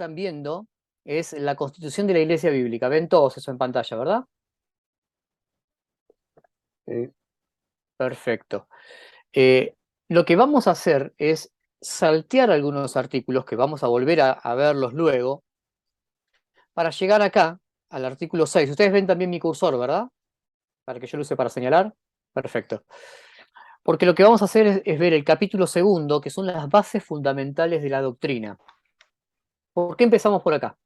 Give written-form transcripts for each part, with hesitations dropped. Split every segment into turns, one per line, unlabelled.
están viendo es la Constitución de la Iglesia Bíblica. Ven todos eso en pantalla, ¿verdad? Perfecto. Lo que vamos a hacer es saltear algunos artículos, que vamos a volver a verlos luego, para llegar acá, al artículo 6. Ustedes ven también mi cursor, ¿verdad? Para que yo lo use para señalar. Perfecto. Porque lo que vamos a hacer es ver el capítulo segundo, que son las bases fundamentales de la doctrina. ¿Por qué empezamos por acá?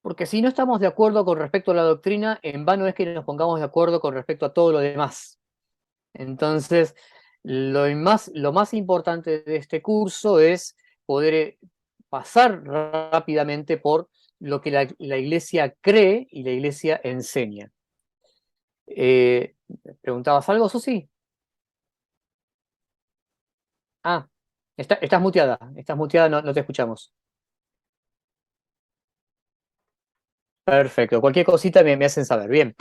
Porque si no estamos de acuerdo con respecto a la doctrina, en vano es que nos pongamos de acuerdo con respecto a todo lo demás. Entonces, lo más importante de este curso es poder pasar rápidamente por lo que la Iglesia cree y la Iglesia enseña. ¿Preguntabas algo, Susi? Ah, estás muteada, no te escuchamos. Perfecto, cualquier cosita me hacen saber. Bien.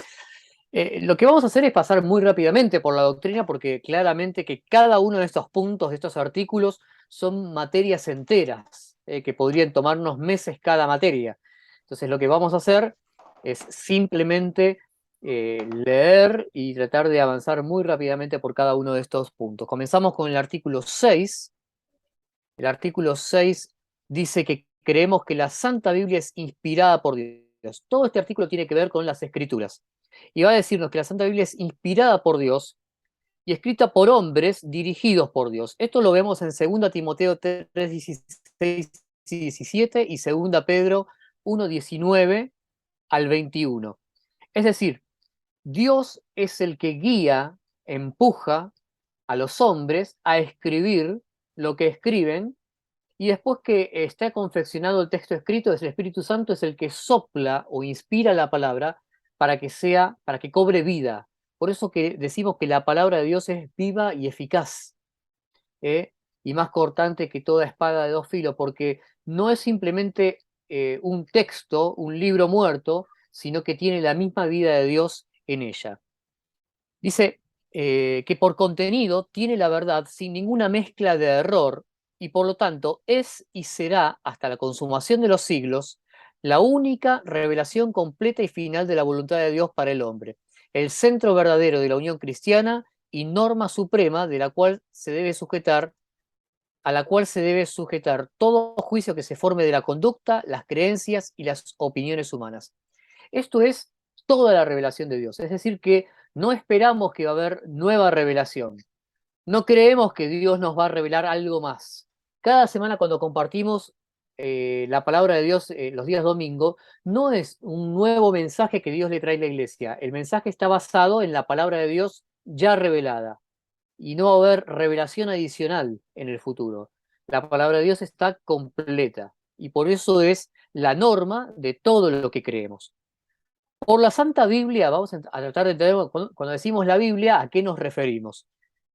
Lo que vamos a hacer es pasar muy rápidamente por la doctrina porque claramente que cada uno de estos puntos, de estos artículos, son materias enteras, que podrían tomarnos meses cada materia. Entonces lo que vamos a hacer es simplemente leer y tratar de avanzar muy rápidamente por cada uno de estos puntos. Comenzamos con el artículo 6. El artículo 6 dice que creemos que la Santa Biblia es inspirada por Dios. Todo este artículo tiene que ver con las Escrituras. Y va a decirnos que la Santa Biblia es inspirada por Dios y escrita por hombres dirigidos por Dios. Esto lo vemos en 2 Timoteo 3, 16 y 17 y 2 Pedro 1, 19 al 21. Es decir, Dios es el que guía, empuja a los hombres a escribir lo que escriben, y después que está confeccionado el texto escrito, es el Espíritu Santo es el que sopla o inspira la palabra para que cobre vida. Por eso que decimos que la palabra de Dios es viva y eficaz, ¿eh? Y más cortante que toda espada de dos filos, porque no es simplemente un texto, un libro muerto, sino que tiene la misma vida de Dios en ella. Dice que por contenido tiene la verdad sin ninguna mezcla de error y por lo tanto es y será hasta la consumación de los siglos la única revelación completa y final de la voluntad de Dios para el hombre, el centro verdadero de la unión cristiana y norma suprema de la cual se debe sujetar, a la cual se debe sujetar todo juicio que se forme de la conducta, las creencias y las opiniones humanas. Esto es toda la revelación de Dios. Es decir, que no esperamos que va a haber nueva revelación. No creemos que Dios nos va a revelar algo más. Cada semana cuando compartimos la palabra de Dios los días domingo, no es un nuevo mensaje que Dios le trae a la iglesia. El mensaje está basado en la palabra de Dios ya revelada. Y no va a haber revelación adicional en el futuro. La palabra de Dios está completa. Y por eso es la norma de todo lo que creemos. Por la Santa Biblia, vamos a tratar de entender, cuando decimos la Biblia, ¿a qué nos referimos?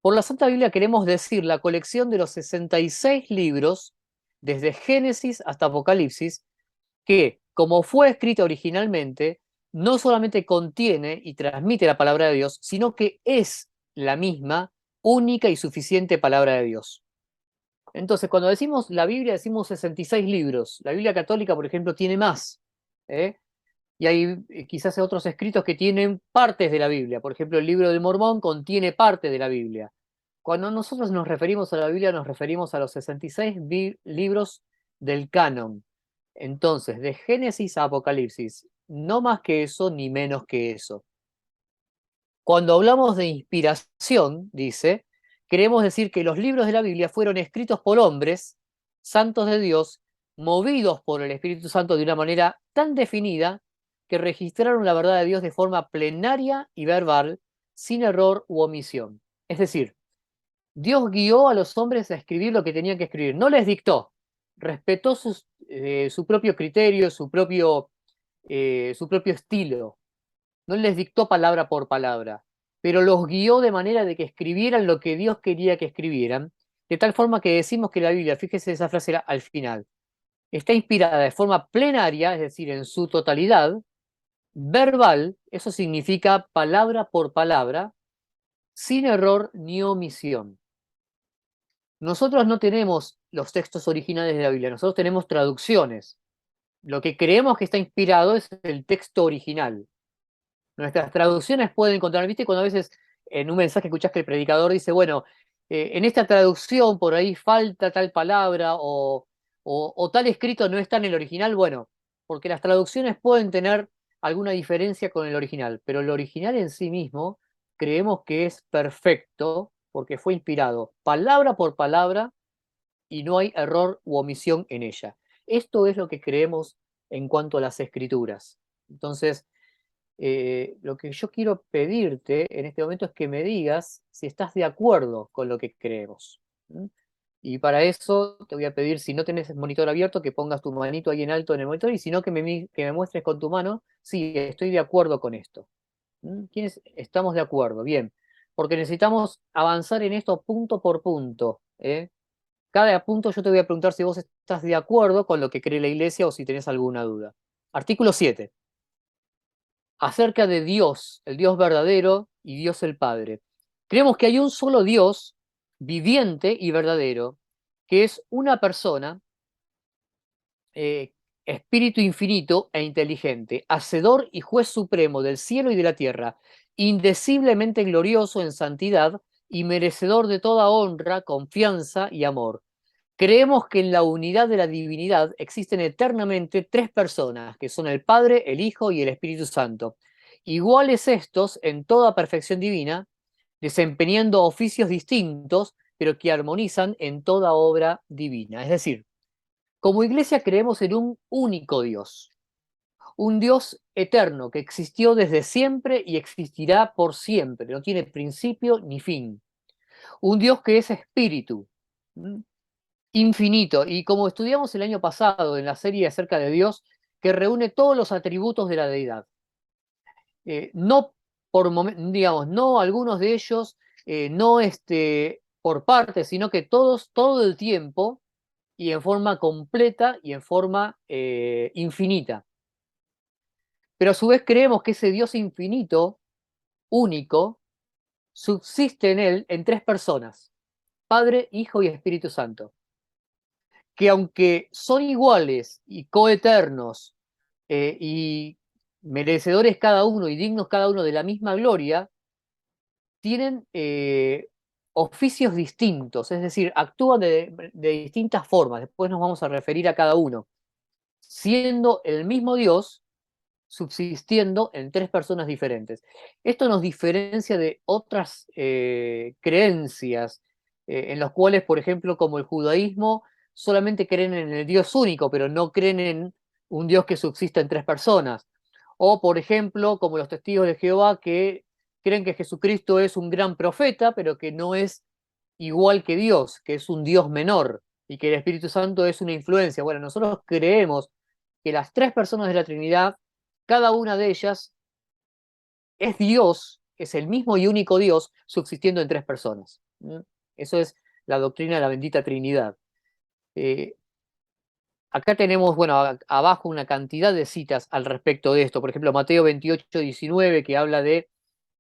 Por la Santa Biblia queremos decir la colección de los 66 libros, desde Génesis hasta Apocalipsis, que, como fue escrita originalmente, no solamente contiene y transmite la palabra de Dios, sino que es la misma, única y suficiente palabra de Dios. Entonces, cuando decimos la Biblia, decimos 66 libros. La Biblia católica, por ejemplo, tiene más. ¿Eh? Y hay quizás otros escritos que tienen partes de la Biblia. Por ejemplo, el libro de Mormón contiene parte de la Biblia. Cuando nosotros nos referimos a la Biblia, nos referimos a los 66 libros del canon. Entonces, de Génesis a Apocalipsis, no más que eso ni menos que eso. Cuando hablamos de inspiración, dice, queremos decir que los libros de la Biblia fueron escritos por hombres, santos de Dios, movidos por el Espíritu Santo de una manera tan definida que registraron la verdad de Dios de forma plenaria y verbal, sin error u omisión. Es decir, Dios guió a los hombres a escribir lo que tenían que escribir, no les dictó, respetó su propio criterio, su propio estilo, no les dictó palabra por palabra, pero los guió de manera de que escribieran lo que Dios quería que escribieran, de tal forma que decimos que la Biblia, fíjese esa frase al final, está inspirada de forma plenaria, es decir, en su totalidad, verbal, eso significa palabra por palabra, sin error ni omisión. Nosotros no tenemos los textos originales de la Biblia, nosotros tenemos traducciones. Lo que creemos que está inspirado es el texto original. Nuestras traducciones pueden encontrar, ¿viste? Cuando a veces en un mensaje escuchás que el predicador dice, bueno, en esta traducción por ahí falta tal palabra o tal escrito no está en el original, bueno, porque las traducciones pueden tener alguna diferencia con el original, pero el original en sí mismo creemos que es perfecto porque fue inspirado palabra por palabra y no hay error u omisión en ella. Esto es lo que creemos en cuanto a las escrituras. Entonces, lo que yo quiero pedirte en este momento es que me digas si estás de acuerdo con lo que creemos. ¿Mm? Y para eso te voy a pedir, si no tenés el monitor abierto, que pongas tu manito ahí en alto en el monitor y si no, que me muestres con tu mano, sí, estoy de acuerdo con esto. ¿Mm? ¿Quiénes estamos de acuerdo? Bien, porque necesitamos avanzar en esto punto por punto. Cada punto yo te voy a preguntar si vos estás de acuerdo con lo que cree la Iglesia o si tenés alguna duda. Artículo 7 acerca de Dios, el Dios verdadero y Dios el Padre. Creemos que hay un solo Dios viviente y verdadero, que es una persona, eh, espíritu infinito e inteligente, hacedor y juez supremo del cielo y de la tierra, indeciblemente glorioso en santidad y merecedor de toda honra, confianza y amor. Creemos que en la unidad de la divinidad existen eternamente tres personas, que son el Padre, el Hijo y el Espíritu Santo, iguales estos en toda perfección divina, desempeñando oficios distintos, pero que armonizan en toda obra divina. Es decir, como iglesia creemos en un único Dios, un Dios eterno que existió desde siempre y existirá por siempre, no tiene principio ni fin. Un Dios que es espíritu, infinito, y como estudiamos el año pasado en la serie acerca de Dios, que reúne todos los atributos de la deidad. No por digamos, no algunos de ellos, no por partes, sino que todos, todo el tiempo y en forma completa y en forma infinita. Pero a su vez creemos que ese Dios infinito, único, subsiste en él en tres personas, Padre, Hijo y Espíritu Santo, que aunque son iguales y coeternos y merecedores cada uno y dignos cada uno de la misma gloria, tienen oficios distintos, es decir, actúan de distintas formas. Después nos vamos a referir a cada uno, siendo el mismo Dios subsistiendo en tres personas diferentes. Esto nos diferencia de otras creencias en las cuales, por ejemplo, como el judaísmo, solamente creen en el Dios único, pero no creen en un Dios que subsista en tres personas. O, por ejemplo, como los testigos de Jehová, que creen que Jesucristo es un gran profeta, pero que no es igual que Dios, que es un Dios menor y que el Espíritu Santo es una influencia. Bueno, nosotros creemos que las tres personas de la Trinidad, cada una de ellas es Dios, es el mismo y único Dios subsistiendo en tres personas. Eso es la doctrina de la bendita Trinidad. Eh, Acá tenemos, bueno, abajo una cantidad de citas al respecto de esto. Por ejemplo, Mateo 28:19, que habla de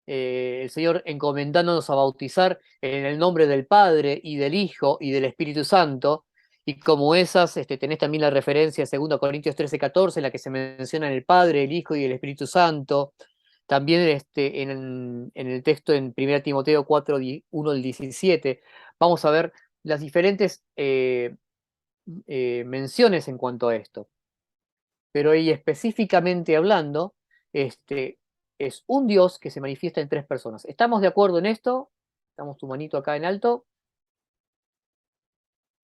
el Señor encomendándonos a bautizar en el nombre del Padre y del Hijo y del Espíritu Santo. Y como esas, tenés también la referencia a 2 Corintios 13:14, en la que se mencionan el Padre, el Hijo y el Espíritu Santo. También en el texto en 1 Timoteo 4:1 al 17, vamos a ver las diferentes menciones en cuanto a esto. Pero ahí específicamente hablando, es un Dios que se manifiesta en tres personas. ¿Estamos de acuerdo en esto? Estamos tu manito acá en alto.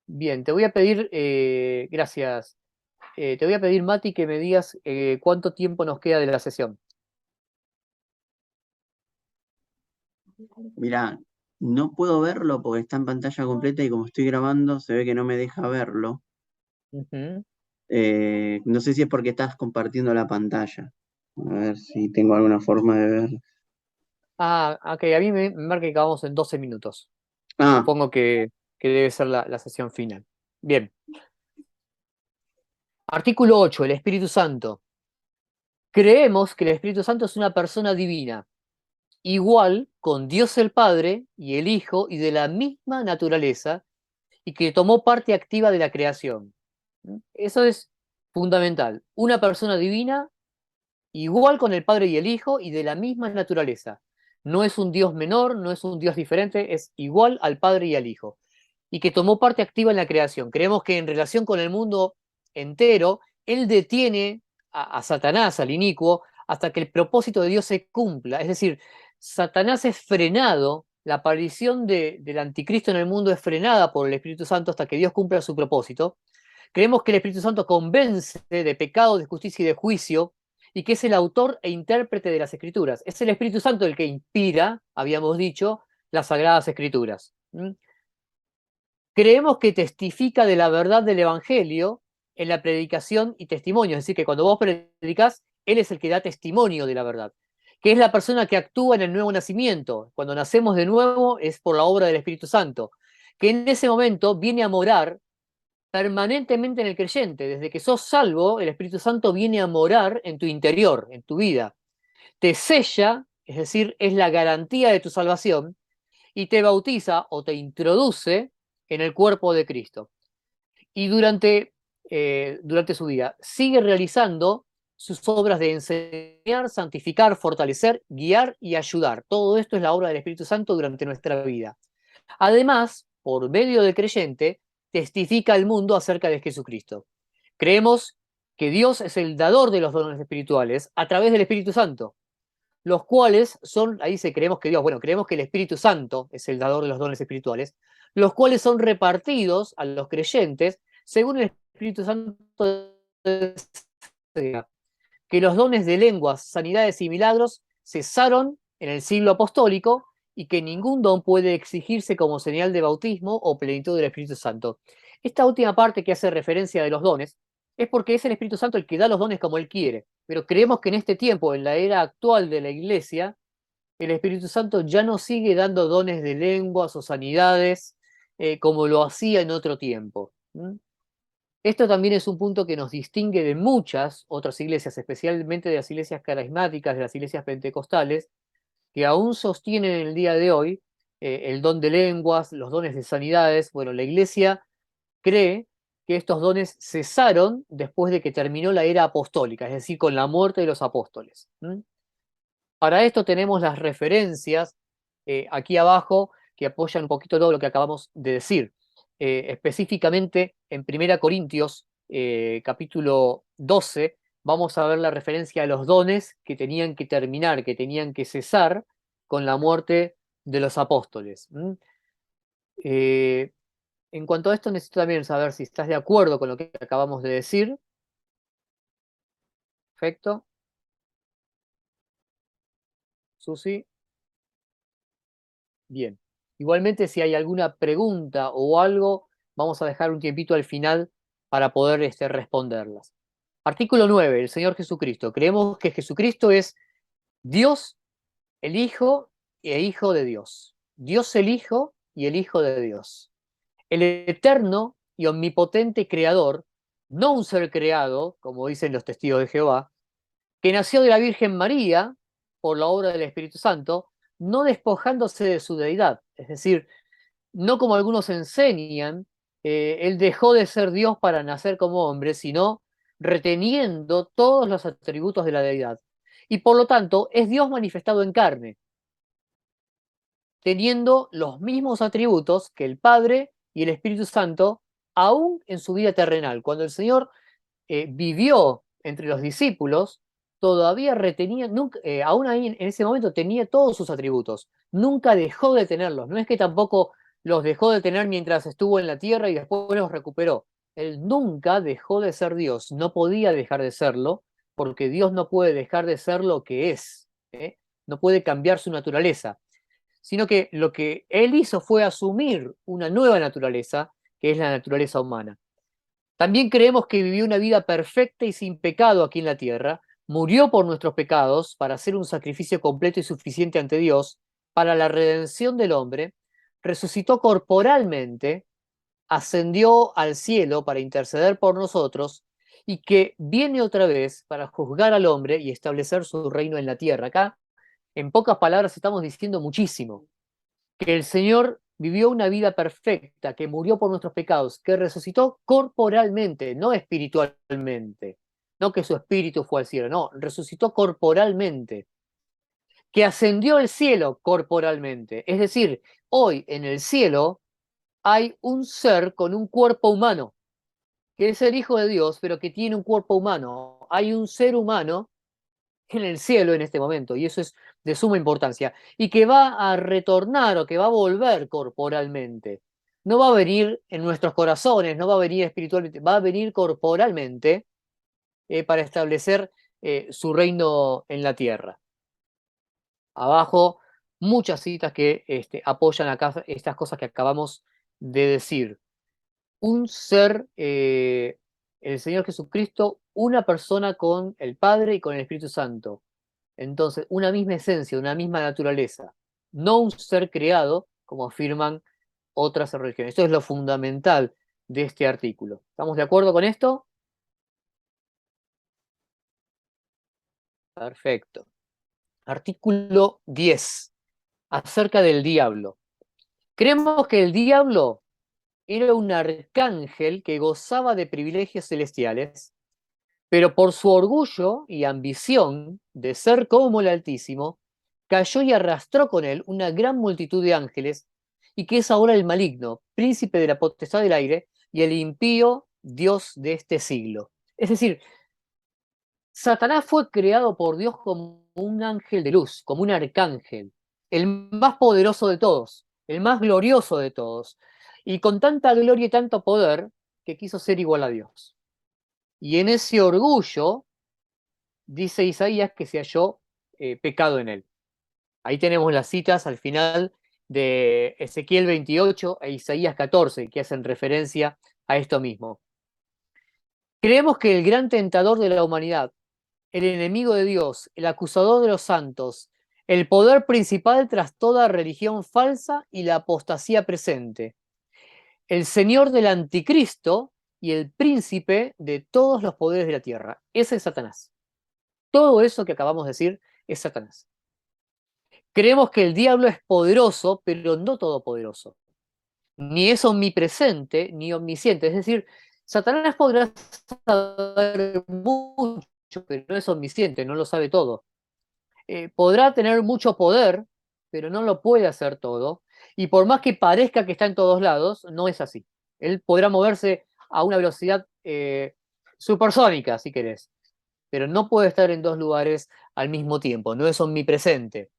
Bien, te voy a pedir, gracias, te voy a pedir, Mati, que me digas cuánto tiempo nos queda de la sesión.
Mirá, no puedo verlo porque está en pantalla completa y como estoy grabando se ve que no me deja verlo.
Ujú.
No sé si es porque estás compartiendo la pantalla. A ver si tengo alguna forma de ver.
Ah, ok, a mí me marca que acabamos en 12 minutos.
Ah,
Supongo que debe ser la sesión final. Bien. Artículo 8, el Espíritu Santo. Creemos que el Espíritu Santo es una persona divina, igual con Dios el Padre y el Hijo y de la misma naturaleza y que tomó parte activa de la creación. Eso es Fundamental. Una persona divina, igual con el Padre y el Hijo, y de la misma naturaleza. No es un Dios menor, no es un Dios diferente, es igual al Padre y al Hijo. Y que tomó parte activa en la creación. Creemos que en relación con el mundo entero, Él detiene a Satanás, al inicuo, hasta que el propósito de Dios se cumpla. Es decir, Satanás es frenado, la aparición del anticristo en el mundo es frenada por el Espíritu Santo hasta que Dios cumpla su propósito. Creemos que el Espíritu Santo convence de pecado, de justicia y de juicio, y que es el autor e intérprete de las Escrituras. Es el Espíritu Santo el que inspira, habíamos dicho, las Sagradas Escrituras. Creemos que testifica de la verdad del Evangelio en la predicación y testimonio. Es decir, que cuando vos predicás, Él es el que da testimonio de la verdad. Que es la persona que actúa en el nuevo nacimiento. Cuando nacemos de nuevo es por la obra del Espíritu Santo. Que en ese momento viene a morar permanentemente en el creyente. Desde que sos salvo, el Espíritu Santo viene a morar en tu interior, en tu vida. Te sella, es decir, es la garantía de tu salvación, y te bautiza o te introduce en el cuerpo de Cristo. Y durante su vida sigue realizando sus obras de enseñar, santificar, fortalecer, guiar y ayudar. Todo esto es la obra del Espíritu Santo durante nuestra vida. Además, por medio del creyente, testifica al mundo acerca de Jesucristo. Creemos que Dios es el dador de los dones espirituales a través del Espíritu Santo, los cuales son, ahí se creemos que Dios, bueno, creemos que el Espíritu Santo es el dador de los dones espirituales, los cuales son repartidos a los creyentes según el Espíritu Santo desea. Que los dones de lenguas, sanidades y milagros cesaron en el siglo apostólico y que ningún don puede exigirse como señal de bautismo o plenitud del Espíritu Santo. Esta última parte que hace referencia de los dones es porque es el Espíritu Santo el que da los dones como Él quiere. Pero creemos que en este tiempo, en la era actual de la Iglesia, el Espíritu Santo ya no sigue dando dones de lenguas o sanidades como lo hacía en otro tiempo. Esto también es un punto que nos distingue de muchas otras iglesias, especialmente de las iglesias carismáticas, de las iglesias pentecostales, que aún sostienen en el día de hoy el don de lenguas, los dones de sanidades. Bueno, la iglesia cree que estos dones cesaron después de que terminó la era apostólica, es decir, con la muerte de los apóstoles. Para esto tenemos las referencias aquí abajo que apoyan un poquito todo lo que acabamos de decir. Específicamente en 1 Corintios capítulo 12 vamos a ver la referencia a los dones que tenían que terminar, que tenían que cesar con la muerte de los apóstoles. En cuanto a esto necesito también saber si estás de acuerdo con lo que acabamos de decir. Perfecto. Susi. Bien. Igualmente, si hay alguna pregunta o algo, vamos a dejar un tiempito al final para poder responderlas. Artículo 9, el Señor Jesucristo. Creemos que Jesucristo es Dios, el Hijo e Hijo de Dios. Dios el Hijo y el Hijo de Dios. El eterno y omnipotente Creador, no un ser creado, como dicen los testigos de Jehová, que nació de la Virgen María por la obra del Espíritu Santo, no despojándose de su deidad. Es decir, no como algunos enseñan, él dejó de ser Dios para nacer como hombre, sino reteniendo todos los atributos de la deidad. Y por lo tanto, es Dios manifestado en carne, teniendo los mismos atributos que el Padre y el Espíritu Santo, aún en su vida terrenal. Cuando el Señor vivió entre los discípulos, todavía retenía, nunca, aún ahí en ese momento tenía todos sus atributos, nunca dejó de tenerlos, no es que tampoco los dejó de tener mientras estuvo en la tierra y después los recuperó. Él nunca dejó de ser Dios, no podía dejar de serlo, porque Dios no puede dejar de ser lo que es, no puede cambiar su naturaleza, sino que lo que él hizo fue asumir una nueva naturaleza, que es la naturaleza humana. También creemos que vivió una vida perfecta y sin pecado aquí en la tierra, murió por nuestros pecados para hacer un sacrificio completo y suficiente ante Dios para la redención del hombre, resucitó corporalmente, ascendió al cielo para interceder por nosotros y que viene otra vez para juzgar al hombre y establecer su reino en la tierra. Acá, en pocas palabras, estamos diciendo muchísimo, que el Señor vivió una vida perfecta, que murió por nuestros pecados, que resucitó corporalmente, no espiritualmente, no que su espíritu fue al cielo, no, resucitó corporalmente, que ascendió al cielo corporalmente. Es decir, hoy en el cielo hay un ser con un cuerpo humano, que es el Hijo de Dios, pero que tiene un cuerpo humano. Hay un ser humano en el cielo en este momento, y eso es de suma importancia, y que va a retornar o que va a volver corporalmente. No va a venir en nuestros corazones, no va a venir espiritualmente, va a venir corporalmente para establecer su reino en la tierra. Abajo, muchas citas que apoyan acá estas cosas que acabamos de decir. Un ser, el Señor Jesucristo, una persona con el Padre y con el Espíritu Santo. Entonces, una misma esencia, una misma naturaleza, no un ser creado, como afirman otras religiones. Esto es lo fundamental de este artículo. ¿Estamos de acuerdo con esto? Perfecto. Artículo 10, acerca del diablo. Creemos que el diablo era un arcángel que gozaba de privilegios celestiales, pero por su orgullo y ambición de ser como el Altísimo, cayó y arrastró con él una gran multitud de ángeles, y que es ahora el maligno, príncipe de la potestad del aire, y el impío Dios de este siglo. Es decir, Satanás fue creado por Dios como un ángel de luz, como un arcángel, el más poderoso de todos, el más glorioso de todos, y con tanta gloria y tanto poder que quiso ser igual a Dios. Y en ese orgullo, dice Isaías que se halló pecado en él. Ahí tenemos las citas al final de Ezequiel 28 e Isaías 14, que hacen referencia a esto mismo. Creemos que el gran tentador de la humanidad, el enemigo de Dios, el acusador de los santos, el poder principal tras toda religión falsa y la apostasía presente, el señor del anticristo y el príncipe de todos los poderes de la tierra. Ese es Satanás. Todo eso que acabamos de decir es Satanás. Creemos que el diablo es poderoso, pero no todopoderoso. Ni es omnipresente, ni omnisciente. Es decir, Satanás podrá saber mucho, pero no es omnisciente, no lo sabe todo. Podrá tener mucho poder, pero no lo puede hacer todo. Y por más que parezca que está en todos lados, no es así. Él podrá moverse a una velocidad supersónica, si querés, pero no puede estar en dos lugares al mismo tiempo, no es omnipresente.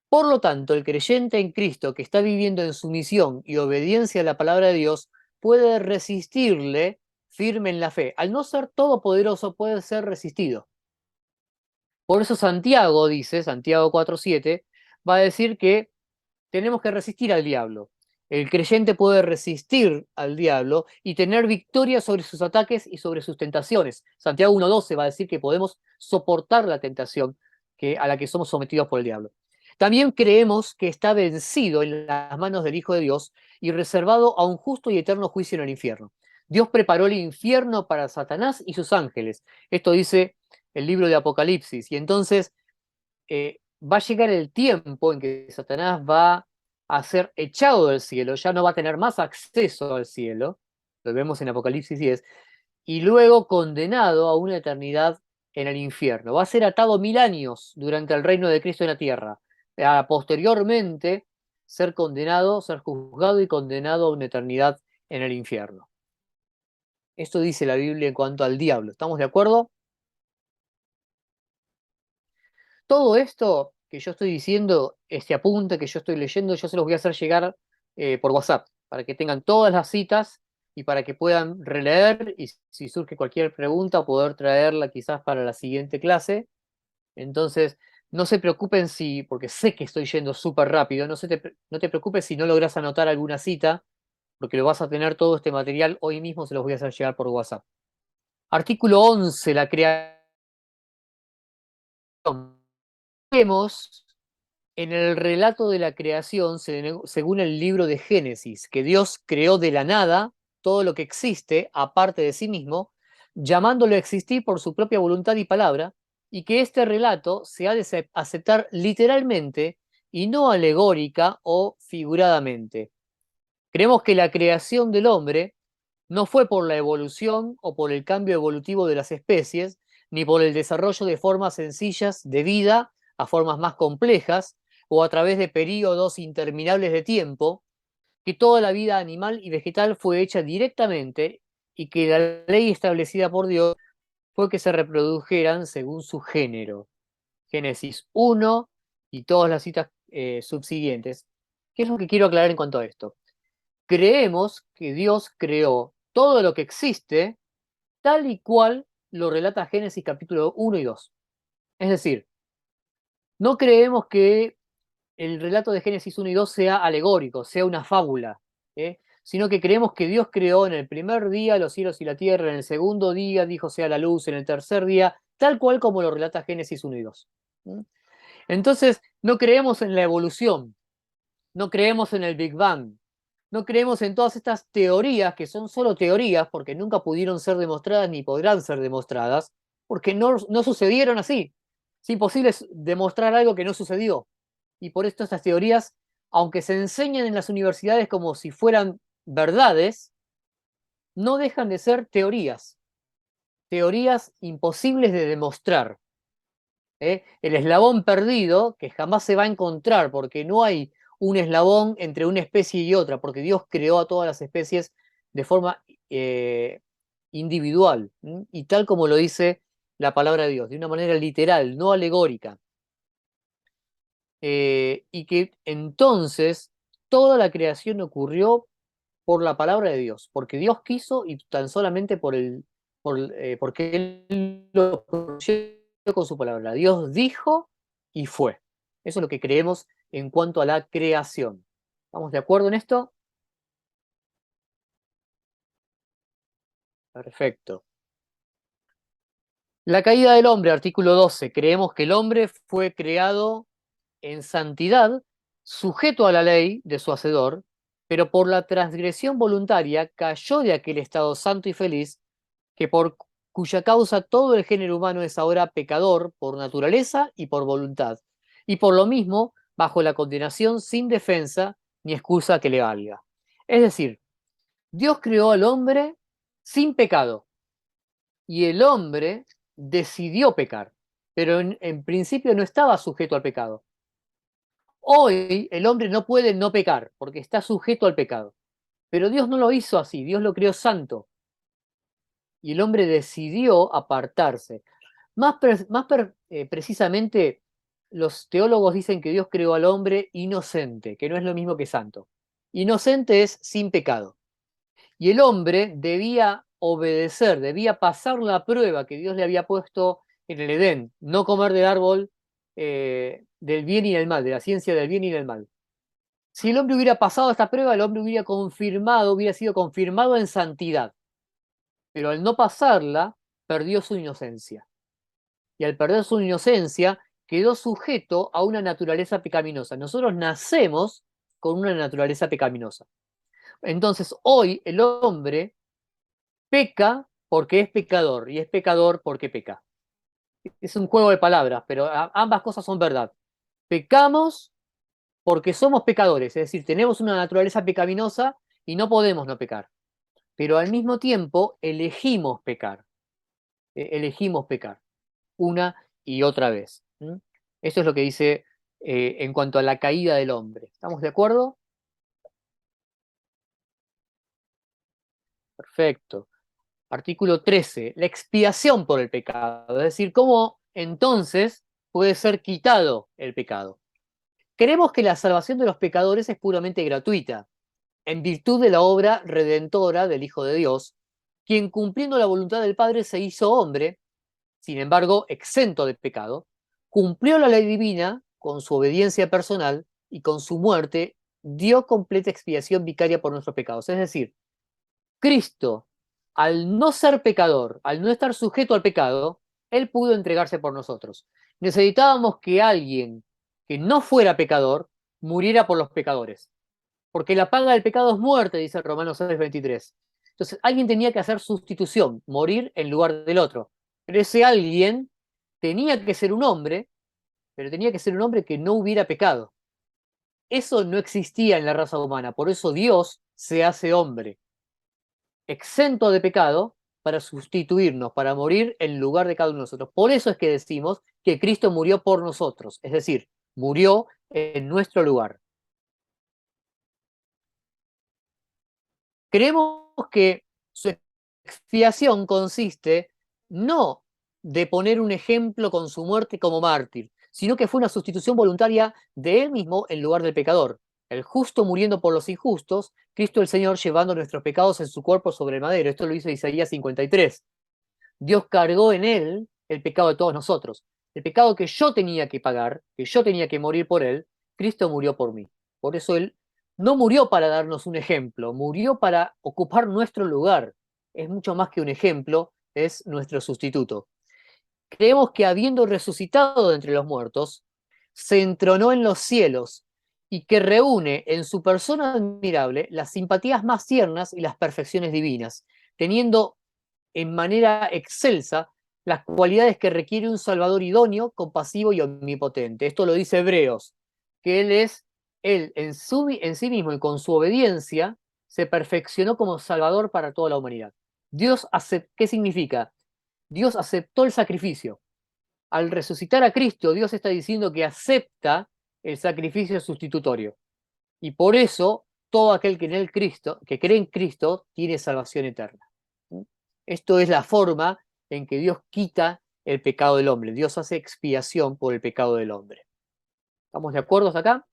Por lo tanto, el creyente en Cristo que está viviendo en sumisión y obediencia a la palabra de Dios puede resistirle firme en la fe. Al no ser todopoderoso, puede ser resistido. Por eso Santiago dice, Santiago 4:7, va a decir que tenemos que resistir al diablo. El creyente puede resistir al diablo y tener victoria sobre sus ataques y sobre sus tentaciones. Santiago 1:12 va a decir que podemos soportar la tentación a la que somos sometidos por el diablo. También creemos que está vencido en las manos del Hijo de Dios y reservado a un justo y eterno juicio en el infierno. Dios preparó el infierno para Satanás y sus ángeles. Esto dice el libro de Apocalipsis. Y entonces va a llegar el tiempo en que Satanás va a ser echado del cielo, ya no va a tener más acceso al cielo, lo vemos en Apocalipsis 10, y luego condenado a una eternidad en el infierno. Va a ser atado 1000 años durante el reino de Cristo en la tierra. Posteriormente, ser condenado, ser juzgado y condenado a una eternidad en el infierno. Esto dice la Biblia en cuanto al diablo. ¿Estamos de acuerdo? Todo esto que yo estoy diciendo, este apunte que yo estoy leyendo, yo se los voy a hacer llegar por WhatsApp, para que tengan todas las citas y para que puedan releer y si surge cualquier pregunta, poder traerla quizás para la siguiente clase. Entonces, no se preocupen si, porque sé que estoy yendo súper rápido, no te preocupes si no logras anotar alguna cita, porque lo vas a tener todo este material hoy mismo, se los voy a hacer llegar por WhatsApp. Artículo 11, la creación. Vemos en el relato de la creación, según el libro de Génesis, que Dios creó de la nada todo lo que existe, aparte de sí mismo, llamándolo a existir por su propia voluntad y palabra, y que este relato se ha de aceptar literalmente y no alegórica o figuradamente. Creemos que la creación del hombre no fue por la evolución o por el cambio evolutivo de las especies, ni por el desarrollo de formas sencillas de vida a formas más complejas, o a través de períodos interminables de tiempo, que toda la vida animal y vegetal fue hecha directamente y que la ley establecida por Dios fue que se reprodujeran según su género. Génesis 1 y todas las citas subsiguientes. ¿Qué es lo que quiero aclarar en cuanto a esto? Creemos que Dios creó todo lo que existe tal y cual lo relata Génesis capítulo 1 y 2. Es decir, no creemos que el relato de Génesis 1 y 2 sea alegórico, sea una fábula, sino que creemos que Dios creó en el primer día los cielos y la tierra, en el segundo día dijo sea la luz, en el tercer día, tal cual como lo relata Génesis 1 y 2. Entonces, no creemos en la evolución, no creemos en el Big Bang, no creemos en todas estas teorías que son solo teorías porque nunca pudieron ser demostradas ni podrán ser demostradas, porque no sucedieron así. Es imposible demostrar algo que no sucedió. Y por esto estas teorías, aunque se enseñan en las universidades como si fueran verdades, no dejan de ser teorías, teorías imposibles de demostrar. El eslabón perdido, que jamás se va a encontrar, porque no hay un eslabón entre una especie y otra, porque Dios creó a todas las especies de forma individual, y tal como lo dice la palabra de Dios, de una manera literal, no alegórica. Y que entonces toda la creación ocurrió por la palabra de Dios, porque Dios quiso y tan solamente porque Él lo pronunció con su palabra. Dios dijo y fue. Eso es lo que creemos en cuanto a la creación. ¿Estamos de acuerdo en esto? Perfecto. La caída del hombre, artículo 12. Creemos que el hombre fue creado en santidad, sujeto a la ley de su hacedor, pero por la transgresión voluntaria cayó de aquel estado santo y feliz que por cuya causa todo el género humano es ahora pecador por naturaleza y por voluntad, y por lo mismo bajo la condenación sin defensa ni excusa que le valga. Es decir, Dios creó al hombre sin pecado, y el hombre decidió pecar, pero en principio no estaba sujeto al pecado. Hoy el hombre no puede no pecar, porque está sujeto al pecado. Pero Dios no lo hizo así, Dios lo creó santo, y el hombre decidió apartarse. Precisamente, los teólogos dicen que Dios creó al hombre inocente, que no es lo mismo que santo. Inocente es sin pecado. Y el hombre debía obedecer, debía pasar la prueba que Dios le había puesto en el Edén, no comer del árbol del bien y del mal, de la ciencia del bien y del mal. Si el hombre hubiera pasado esta prueba, el hombre hubiera sido confirmado en santidad. Pero al no pasarla, perdió su inocencia. Y al perder su inocencia, quedó sujeto a una naturaleza pecaminosa. Nosotros nacemos con una naturaleza pecaminosa. Entonces, hoy el hombre peca porque es pecador y es pecador porque peca. Es un juego de palabras, pero ambas cosas son verdad. Pecamos porque somos pecadores, es decir, tenemos una naturaleza pecaminosa y no podemos no pecar. Pero al mismo tiempo elegimos pecar. Elegimos pecar una y otra vez. Eso es lo que dice en cuanto a la caída del hombre. ¿Estamos de acuerdo? Perfecto. Artículo 13. La expiación por el pecado. Es decir, cómo entonces puede ser quitado el pecado. Creemos que la salvación de los pecadores es puramente gratuita, en virtud de la obra redentora del Hijo de Dios, quien cumpliendo la voluntad del Padre se hizo hombre, sin embargo exento de pecado, cumplió la ley divina con su obediencia personal y con su muerte dio completa expiación vicaria por nuestros pecados. Es decir, Cristo, al no ser pecador, al no estar sujeto al pecado, Él pudo entregarse por nosotros. Necesitábamos que alguien que no fuera pecador muriera por los pecadores, porque la paga del pecado es muerte, dice Romanos 6:23. Entonces, alguien tenía que hacer sustitución, morir en lugar del otro. Pero ese alguien tenía que ser un hombre, pero tenía que ser un hombre que no hubiera pecado. Eso no existía en la raza humana, por eso Dios se hace hombre, exento de pecado, para sustituirnos, para morir en lugar de cada uno de nosotros. Por eso es que decimos que Cristo murió por nosotros, es decir, murió en nuestro lugar. Creemos que su expiación consiste no de poner un ejemplo con su muerte como mártir, sino que fue una sustitución voluntaria de él mismo en lugar del pecador. El justo muriendo por los injustos, Cristo el Señor llevando nuestros pecados en su cuerpo sobre el madero. Esto lo dice Isaías 53. Dios cargó en él el pecado de todos nosotros. El pecado que yo tenía que pagar, que yo tenía que morir por él, Cristo murió por mí. Por eso él no murió para darnos un ejemplo, murió para ocupar nuestro lugar. Es mucho más que un ejemplo, es nuestro sustituto. Creemos que habiendo resucitado de entre los muertos, se entronó en los cielos y que reúne en su persona admirable las simpatías más tiernas y las perfecciones divinas, teniendo en manera excelsa las cualidades que requiere un Salvador idóneo, compasivo y omnipotente. Esto lo dice Hebreos, que él en sí mismo y con su obediencia se perfeccionó como Salvador para toda la humanidad. ¿Qué significa? Dios aceptó el sacrificio. Al resucitar a Cristo, Dios está diciendo que acepta el sacrificio sustitutorio. Y por eso, todo aquel que cree en Cristo, tiene salvación eterna. Esto es la forma en que Dios quita el pecado del hombre. Dios hace expiación por el pecado del hombre. ¿Estamos de acuerdo hasta acá?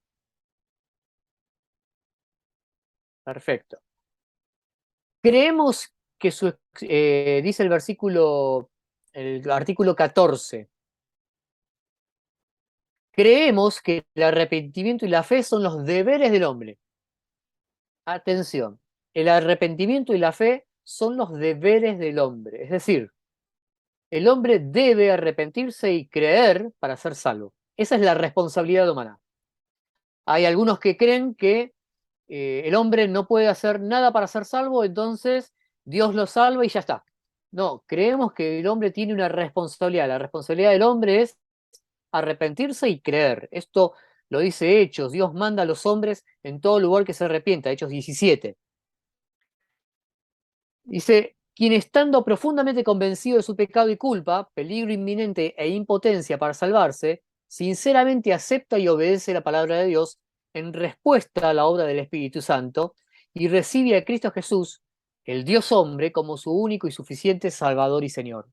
Perfecto. Creemos que dice el artículo 14. Creemos que el arrepentimiento y la fe son los deberes del hombre. Atención, el arrepentimiento y la fe son los deberes del hombre. Es decir, el hombre debe arrepentirse y creer para ser salvo. Esa es la responsabilidad humana. Hay algunos que creen que el hombre no puede hacer nada para ser salvo, entonces Dios lo salva y ya está. No, creemos que el hombre tiene una responsabilidad. La responsabilidad del hombre es arrepentirse y creer. Esto lo dice Hechos. Dios manda a los hombres en todo lugar que se arrepienta. Hechos 17. Dice, quien estando profundamente convencido de su pecado y culpa, peligro inminente e impotencia para salvarse, sinceramente acepta y obedece la palabra de Dios en respuesta a la obra del Espíritu Santo y recibe a Cristo Jesús, el Dios hombre, como su único y suficiente Salvador y Señor.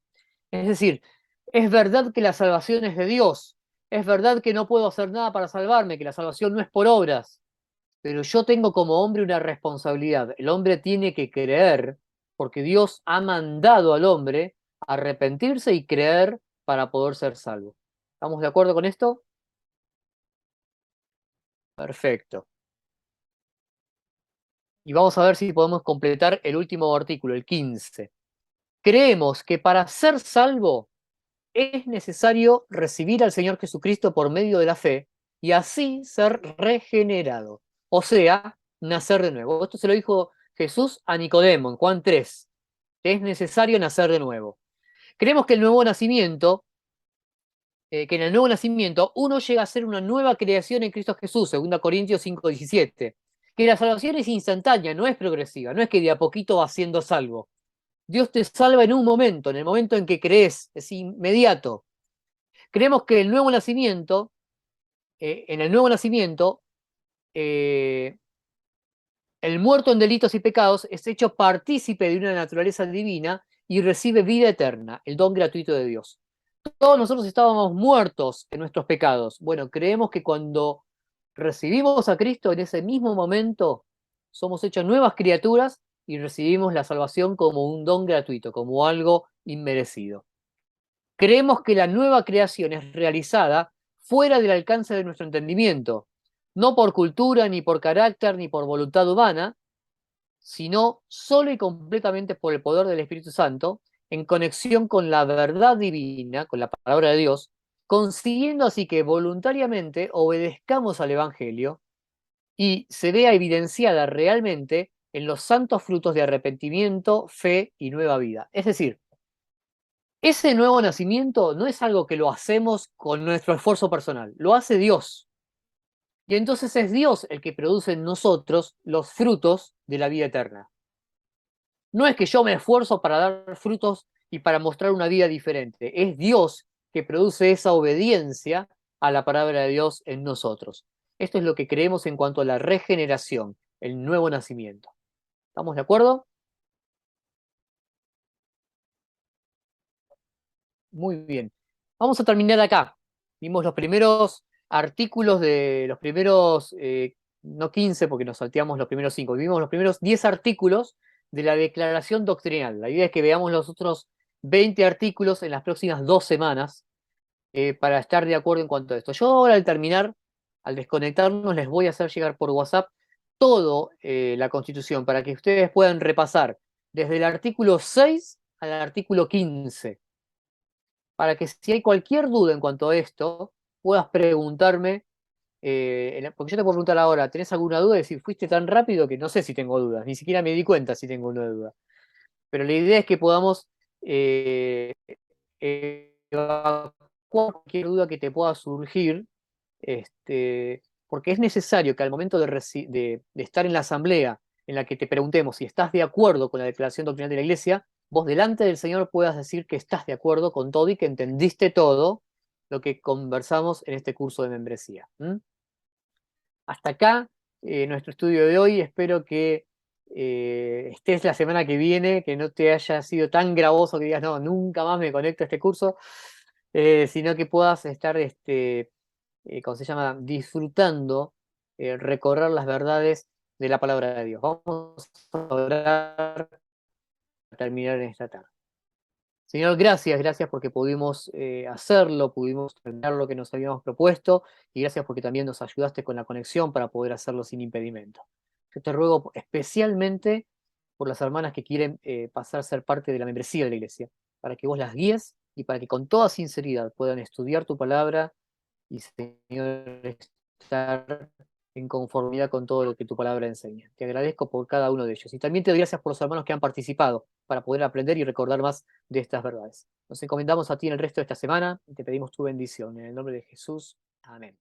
Es decir, es verdad que la salvación es de Dios, es verdad que no puedo hacer nada para salvarme, que la salvación no es por obras, pero yo tengo como hombre una responsabilidad. El hombre tiene que creer, porque Dios ha mandado al hombre a arrepentirse y creer para poder ser salvo. ¿Estamos de acuerdo con esto? Perfecto. Y vamos a ver si podemos completar el último artículo, el 15. Creemos que para ser salvo es necesario recibir al Señor Jesucristo por medio de la fe y así ser regenerado, o sea, nacer de nuevo. Esto se lo dijo Jesús a Nicodemo en Juan 3. Es necesario nacer de nuevo. Creemos que que en el nuevo nacimiento uno llega a ser una nueva creación en Cristo Jesús, 2 Corintios 5:17. Que la salvación es instantánea, no es progresiva, no es que de a poquito va siendo salvo. Dios te salva en un momento, en el momento en que crees, es inmediato. Creemos que en el nuevo nacimiento, eh, el muerto en delitos y pecados es hecho partícipe de una naturaleza divina y recibe vida eterna, el don gratuito de Dios. Todos nosotros estábamos muertos en nuestros pecados. Bueno, creemos que cuando recibimos a Cristo en ese mismo momento, somos hechos nuevas criaturas y recibimos la salvación como un don gratuito, como algo inmerecido. Creemos que la nueva creación es realizada fuera del alcance de nuestro entendimiento, no por cultura, ni por carácter, ni por voluntad humana, sino solo y completamente por el poder del Espíritu Santo, en conexión con la verdad divina, con la palabra de Dios, consiguiendo así que voluntariamente obedezcamos al Evangelio y se vea evidenciada realmente en los santos frutos de arrepentimiento, fe y nueva vida. Es decir, ese nuevo nacimiento no es algo que lo hacemos con nuestro esfuerzo personal, lo hace Dios. Y entonces es Dios el que produce en nosotros los frutos de la vida eterna. No es que yo me esfuerzo para dar frutos y para mostrar una vida diferente. Es Dios que produce esa obediencia a la palabra de Dios en nosotros. Esto es lo que creemos en cuanto a la regeneración, el nuevo nacimiento. ¿Estamos de acuerdo? Muy bien. Vamos a terminar acá. Vimos los primeros artículos de los primeros, no 15 porque nos salteamos los primeros 5, vimos los primeros 10 artículos de la declaración doctrinal. La idea es que veamos los otros 20 artículos en las próximas 2 semanas para estar de acuerdo en cuanto a esto. Yo ahora al terminar, al desconectarnos, les voy a hacer llegar por WhatsApp todo la Constitución para que ustedes puedan repasar desde el artículo 6 al artículo 15 para que si hay cualquier duda en cuanto a esto, puedas preguntarme, porque yo te puedo preguntar ahora, ¿tenés alguna duda? Y decir, fuiste tan rápido que no sé si tengo dudas, ni siquiera me di cuenta si tengo una duda. Pero la idea es que podamos eh, evacuar cualquier duda que te pueda surgir, porque es necesario que al momento de estar en la asamblea en la que te preguntemos si estás de acuerdo con la declaración doctrinal de la Iglesia, vos delante del Señor puedas decir que estás de acuerdo con todo y que entendiste todo lo que conversamos en este curso de membresía. Hasta acá nuestro estudio de hoy. Espero que estés la semana que viene, que no te haya sido tan gravoso que digas, no, nunca más me conecto a este curso, sino que puedas estar, ¿cómo se llama?, disfrutando, recorrer las verdades de la palabra de Dios. Vamos a orar para terminar en esta tarde. Señor, gracias porque pudimos hacerlo, pudimos terminar lo que nos habíamos propuesto y gracias porque también nos ayudaste con la conexión para poder hacerlo sin impedimento. Yo te ruego especialmente por las hermanas que quieren pasar a ser parte de la membresía de la iglesia, para que vos las guíes y para que con toda sinceridad puedan estudiar tu palabra y, Señor, estar en conformidad con todo lo que tu palabra enseña. Te agradezco por cada uno de ellos. Y también te doy gracias por los hermanos que han participado para poder aprender y recordar más de estas verdades. Nos encomendamos a ti en el resto de esta semana y te pedimos tu bendición. En el nombre de Jesús. Amén.